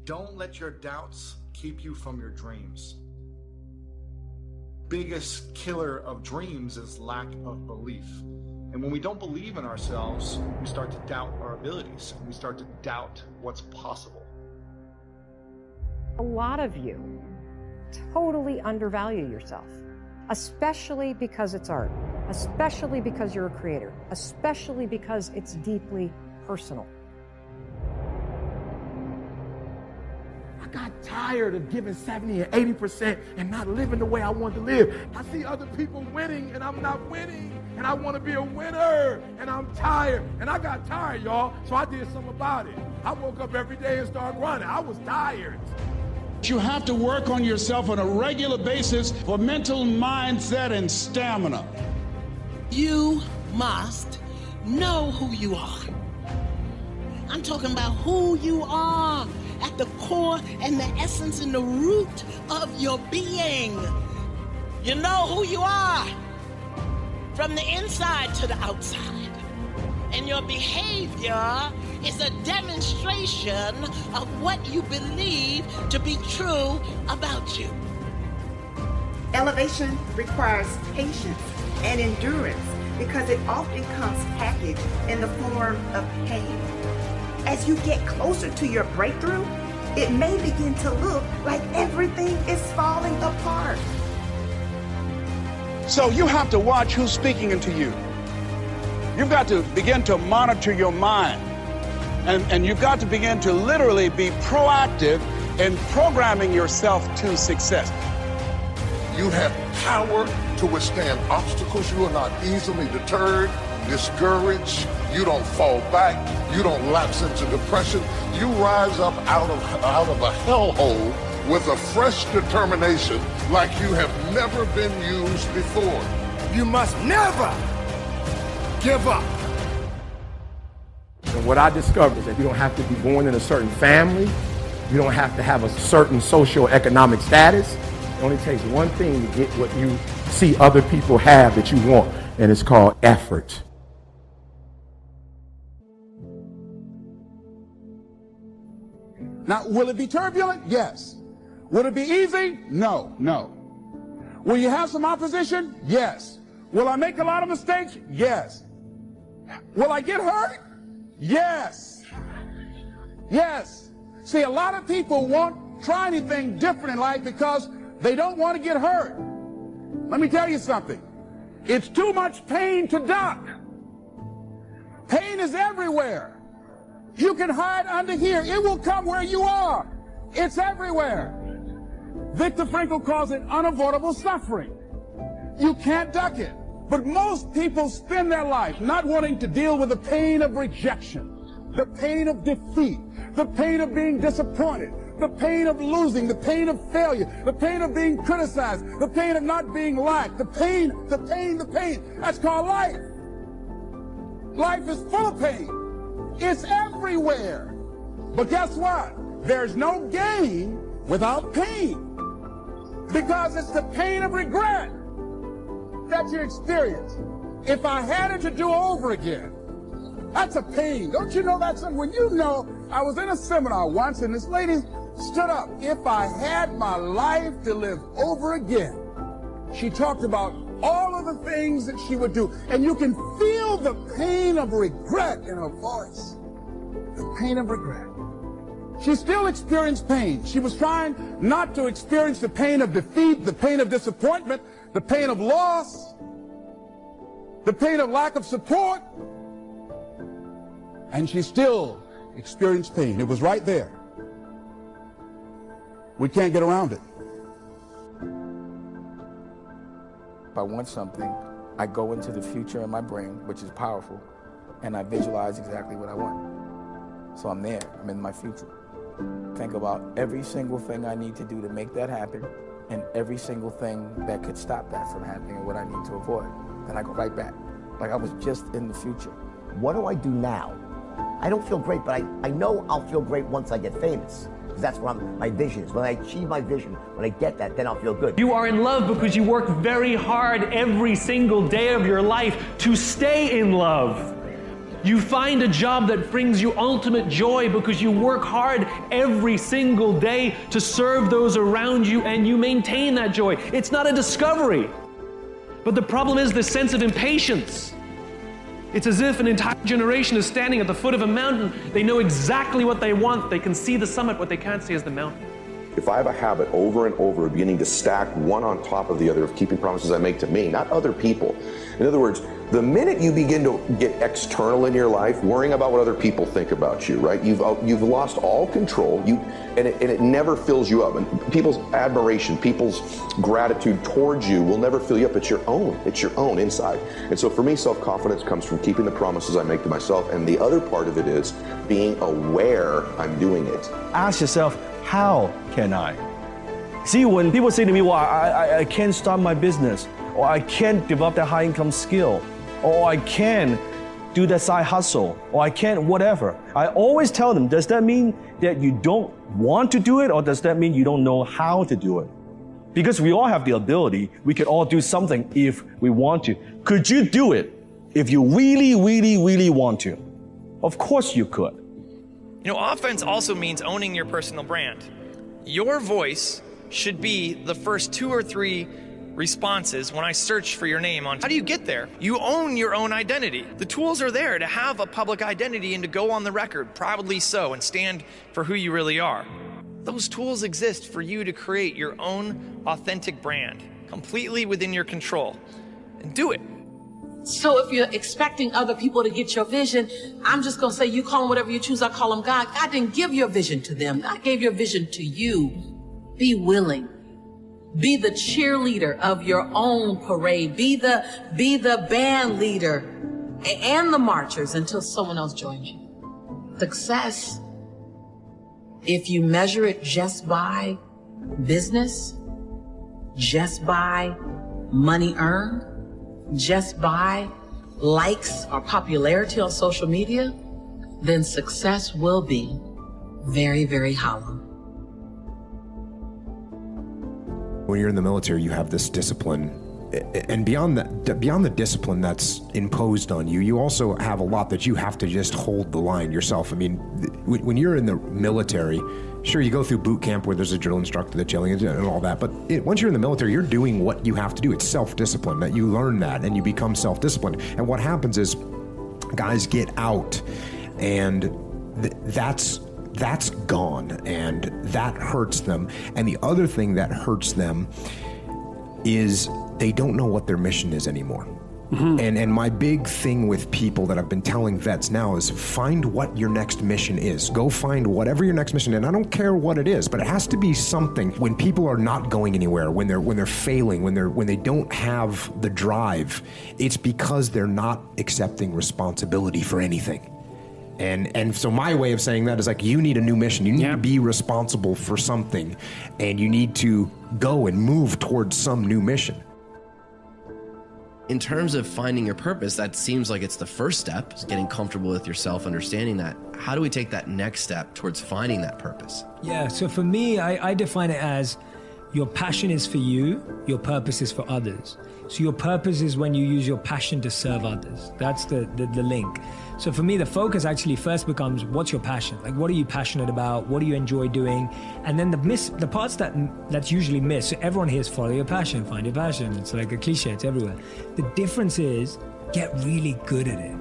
Don't let your doubts keep you from your dreams. Biggest killer of dreams is lack of belief. And when we don't believe in ourselves, we start to doubt our abilities, and we start to doubt what's possible. A lot of you totally undervalue yourself, especially because it's art, especially because you're a creator, especially because it's deeply personal. I got tired of giving 70 or 80% and not living the way I want to live. I see other people winning and I'm not winning, and I want to be a winner, and I'm tired. And I got tired, y'all, so I did something about it. I woke up every day and started running. I was tired. You have to work on yourself on a regular basis for mental mindset and stamina. You must know who you are. I'm talking about who you are at the core and the essence and the root of your being. You know who you are from the inside to the outside. And your behavior is a demonstration of what you believe to be true about you. Elevation requires patience and endurance because it often comes packaged in the form of pain. As you get closer to your breakthrough, it may begin to look like everything is falling apart. So you have to watch who's speaking into you. You've got to begin to monitor your mind. And you've got to begin to literally be proactive in programming yourself to success. You have power to withstand obstacles. You are not easily deterred, discouraged. You don't fall back. You don't lapse into depression. You rise up out of a hellhole with a fresh determination like you have never been used before. You must never give up. And what I discovered is that you don't have to be born in a certain family. You don't have to have a certain socio-economic status. It only takes one thing to get what you see other people have that you want, and it's called effort. Now, will it be turbulent? Yes. Will it be easy? No, no. Will you have some opposition? Yes. Will I make a lot of mistakes? Yes. Will I get hurt? Yes. Yes. See, a lot of people won't try anything different in life because they don't want to get hurt. Let me tell you something. It's too much pain to duck. Pain is everywhere. You can hide under here. It will come where you are. It's everywhere. Viktor Frankl calls it unavoidable suffering. You can't duck it. But most people spend their life not wanting to deal with the pain of rejection, the pain of defeat, the pain of being disappointed, the pain of losing, the pain of failure, the pain of being criticized, the pain of not being liked, the pain. That's called life. Life is full of pain. It's everywhere. But guess what? There's no gain without pain. Because it's the pain of regret that you experience. If I had it to do over again, that's a pain. Don't you know that's something? When you know, I was in a seminar once and this lady stood up. If I had my life to live over again, she talked about all of the things that she would do. And you can feel the pain of regret in her voice. The pain of regret. She still experienced pain. She was trying not to experience the pain of defeat, the pain of disappointment, the pain of loss, the pain of lack of support. And she still experienced pain. It was right there. We can't get around it. If I want something, I go into the future in my brain, which is powerful, and I visualize exactly what I want. So I'm there. I'm in my future. Think about every single thing I need to do to make that happen, and every single thing that could stop that from happening and what I need to avoid. Then I go right back, like I was just in the future. What do I do now? I don't feel great, but I know I'll feel great once I get famous. Because that's what my vision is. When I achieve my vision, when I get that, then I'll feel good. You are in love because you work very hard every single day of your life to stay in love. You find a job that brings you ultimate joy because you work hard every single day to serve those around you, and you maintain that joy. It's not a discovery. But the problem is the sense of impatience. It's as if an entire generation is standing at the foot of a mountain. They know exactly what they want. They can see the summit. What they can't see is the mountain. If I have a habit over and over of beginning to stack one on top of the other, of keeping promises I make to me, not other people. In other words, the minute you begin to get external in your life, worrying about what other people think about you, right? You've lost all control. And it never fills you up. And people's admiration, people's gratitude towards you will never fill you up. It's your own. It's your own inside. And so for me, self-confidence comes from keeping the promises I make to myself. And the other part of it is being aware I'm doing it. Ask yourself, how can I? See, when people say to me, well, I can't start my business, or I can't develop that high income skill, or I can't do that side hustle, or I can't whatever, I always tell them, does that mean that you don't want to do it, or does that mean you don't know how to do it? Because we all have the ability, we can all do something if we want to. Could you do it if you really, really, really want to? Of course you could. You know, offense also means owning your personal brand. Your voice should be the first 2 or 3 responses when I search for your name on. How do you get there? You own your own identity. The tools are there to have a public identity and to go on the record, proudly so, and stand for who you really are. Those tools exist for you to create your own authentic brand, completely within your control. And do it. So if you're expecting other people to get your vision, I'm just going to say, you call them whatever you choose, I call them God. God didn't give your vision to them. God gave your vision to you. Be willing. Be the cheerleader of your own parade. Be the band leader and the marchers until someone else joins you. Success, if you measure it just by business, just by money earned, just by likes or popularity on social media, then success will be very, very hollow. When you're in the military, you have this discipline, and beyond the discipline that's imposed on you, you also have a lot that you have to just hold the line yourself. I mean, when you're in the military, sure, you go through boot camp where there's a drill instructor that's yelling and all that, but once you're in the military, you're doing what you have to do. It's self-discipline, that you learn that and you become self-disciplined. And what happens is guys get out and that's gone, and that hurts them. And the other thing that hurts them is they don't know what their mission is anymore. Mm-hmm. And my big thing with people that I've been telling vets now is find what your next mission is. Go find whatever your next mission is. And I don't care what it is, but it has to be something. When people are not going anywhere, when they're failing, when they don't have the drive, it's because they're not accepting responsibility for anything. And so my way of saying that is like, you need a new mission. You need to be responsible for something, and you need to go and move towards some new mission. In terms of finding your purpose, that seems like it's the first step, is getting comfortable with yourself, understanding that. How do we take that next step towards finding that purpose? Yeah, so for me, I define it as your passion is for you, your purpose is for others. So your purpose is when you use your passion to serve others. That's the link. So for me, the focus actually first becomes, what's your passion? Like, what are you passionate about? What do you enjoy doing? And then the parts that's usually missed. So everyone hears follow your passion, find your passion. It's like a cliche, it's everywhere. The difference is get really good at it.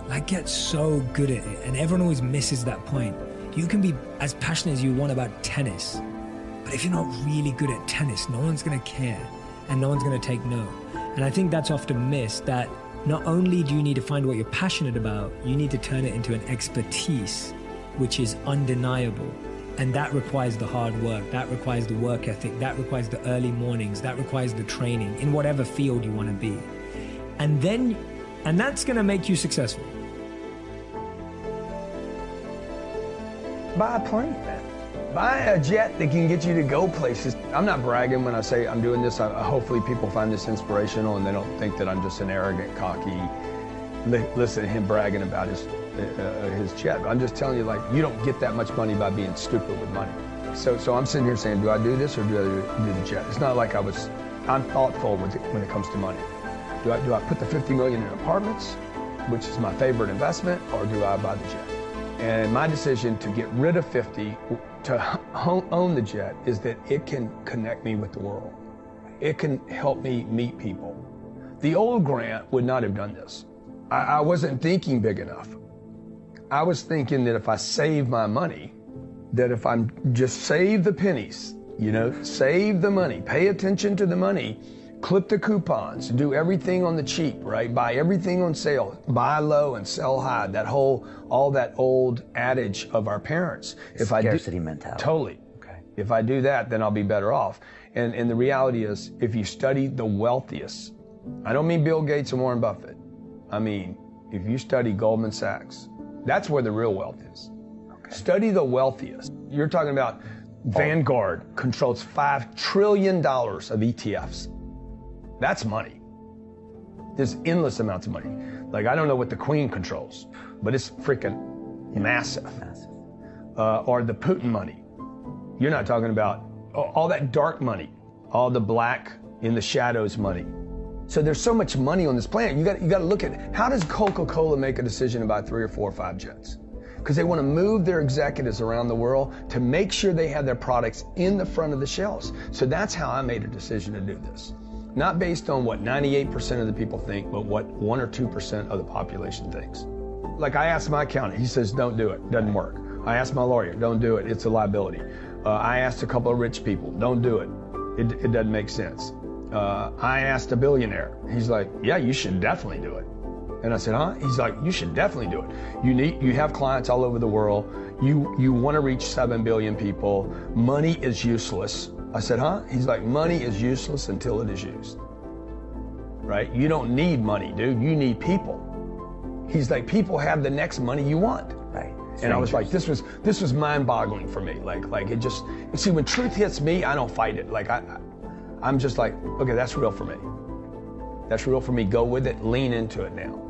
Like, get so good at it. And everyone always misses that point. You can be as passionate as you want about tennis, but if you're not really good at tennis, no one's gonna care and no one's gonna take note. And I think that's often missed, that not only do you need to find what you're passionate about, you need to turn it into an expertise, which is undeniable. And that requires the hard work, that requires the work ethic, that requires the early mornings, that requires the training in whatever field you want to be. And that's gonna make you successful. Buy a plane, man. Buy a jet that can get you to go places. I'm not bragging when I say I'm doing this. Hopefully people find this inspirational and they don't think that I'm just an arrogant, cocky, listen to him bragging about his jet. I'm just telling you, like, you don't get that much money by being stupid with money. So I'm sitting here saying, do I do this or do I do the jet? It's not like I'm thoughtful when it comes to money. Do I put the $50 million in apartments? which is my favorite investment, or do I buy the jet? And my decision to get rid of 50, to own the jet, is that it can connect me with the world. It can help me meet people. The old Grant would not have done this. I wasn't thinking big enough. I was thinking that if I save my money, that if I'm just save the pennies, you know, save the money, pay attention to the money, clip the coupons, do everything on the cheap, right? Buy everything on sale, buy low and sell high. That whole, all that old adage of our parents. If Scarcity mentality. Totally. Okay. If I do that, then I'll be better off. And the reality is, if you study the wealthiest, I don't mean Bill Gates and Warren Buffett. I mean, if you study Goldman Sachs, that's where the real wealth is. Okay. Study the wealthiest. You're talking about Vanguard controls $5 trillion of ETFs. That's money. There's endless amounts of money. Like, I don't know what the Queen controls, but it's freaking massive. Or the Putin money. You're not talking about all that dark money, all the black in the shadows money. So there's so much money on this planet. You got to look at, how does Coca-Cola make a decision about 3 or 4 or 5 jets? Because they want to move their executives around the world to make sure they have their products in the front of the shelves. So that's how I made a decision to do this. Not based on what 98% of the people think, but what 1 or 2% of the population thinks. Like, I asked my accountant, he says, don't do it, doesn't work. I asked my lawyer, don't do it, it's a liability. I asked a couple of rich people, don't do it, it doesn't make sense. I asked a billionaire, he's like, yeah, you should definitely do it. And I said, huh? He's like, you should definitely do it. You have clients all over the world, you want to reach 7 billion people, money is useless. I said, huh? He's like, money is useless until it is used. Right? You don't need money, dude. You need people. He's like, people have the next money you want. Right. And I was like, this was mind-boggling for me. Like it just, see, when truth hits me, I don't fight it. Like I'm just like, okay, that's real for me. That's real for me. Go with it. Lean into it now.